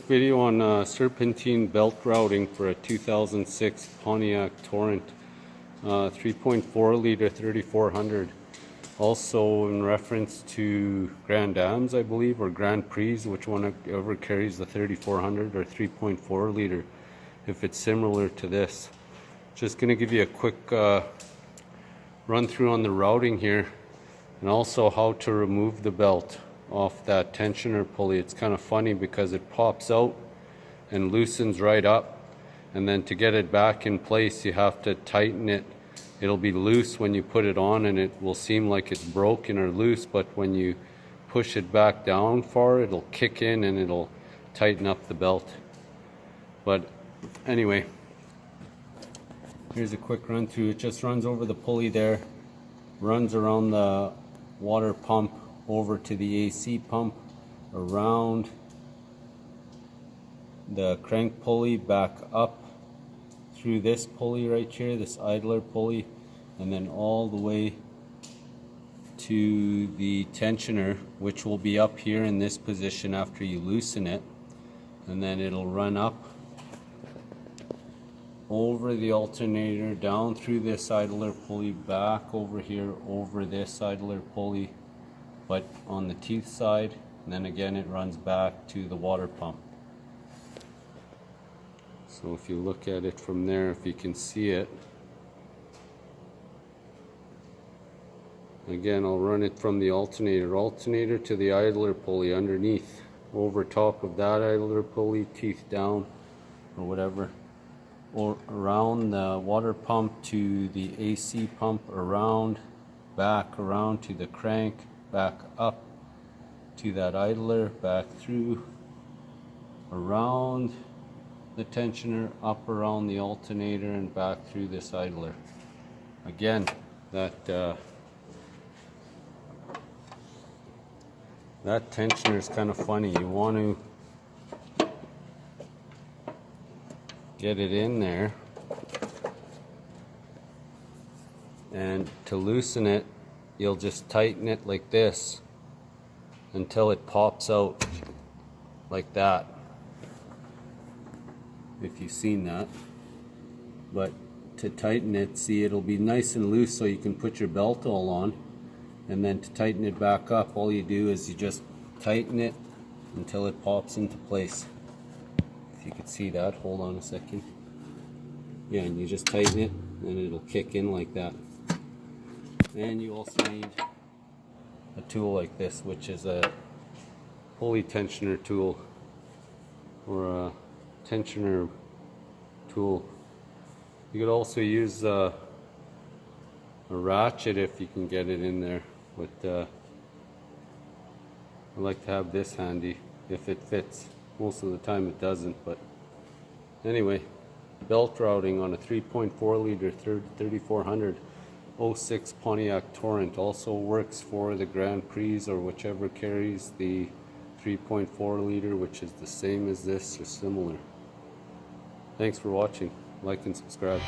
video on Serpentine Belt Routing for a 2006 Pontiac Torrent 3.4 liter 3400. Also in reference to Grand Ams, I believe, or Grand Prix, which one ever carries the 3400 or 3.4 liter, if it's similar to this. Just going to give you a quick run through on the routing here, and also how to remove the belt off that tensioner pulley. It's kind of funny because it pops out and loosens right up, and then to get it back in place you have to tighten it. It'll be loose when you put it on and it will seem like it's broken or loose, but when you push it back down far it'll kick in and it'll tighten up the belt. But anyway, here's a quick run through. It just runs over the pulley there, runs around the water pump over to the AC pump, around the crank pulley, back up through this pulley right here, this idler pulley, and then all the way to the tensioner, which will be up here in this position after you loosen it, and then it'll run up over the alternator, down through this idler pulley, back over here over this idler pulley, but on the teeth side, and then again it runs back to the water pump. So if you look at it from there, if you can see it, again I'll run it from the alternator to the idler pulley, underneath, over top of that idler pulley, teeth down or whatever, or around the water pump to the AC pump, around, back around to the crank, back up to that idler, back through, around the tensioner, up around the alternator, and back through this idler. Again, that tensioner is kind of funny. You want to get it in there, and to loosen it you'll just tighten it like this until it pops out like that, if you've seen that. But to tighten it, see, it'll be nice and loose so you can put your belt all on, and then to tighten it back up, all you do is you just tighten it until it pops into place. If you could see that, hold on a second. Yeah, and you just tighten it and it'll kick in like that. And you also need a tool like this, which is a pulley tensioner tool, or a tensioner tool. You could also use a ratchet if you can get it in there, but I like to have this handy if it fits. Most of the time it doesn't, but anyway, belt routing on a 3.4 liter 3400 06 Pontiac Torrent. Also works for the Grand Prix or whichever carries the 3.4 liter, which is the same as this or similar. Thanks for watching. Like and subscribe.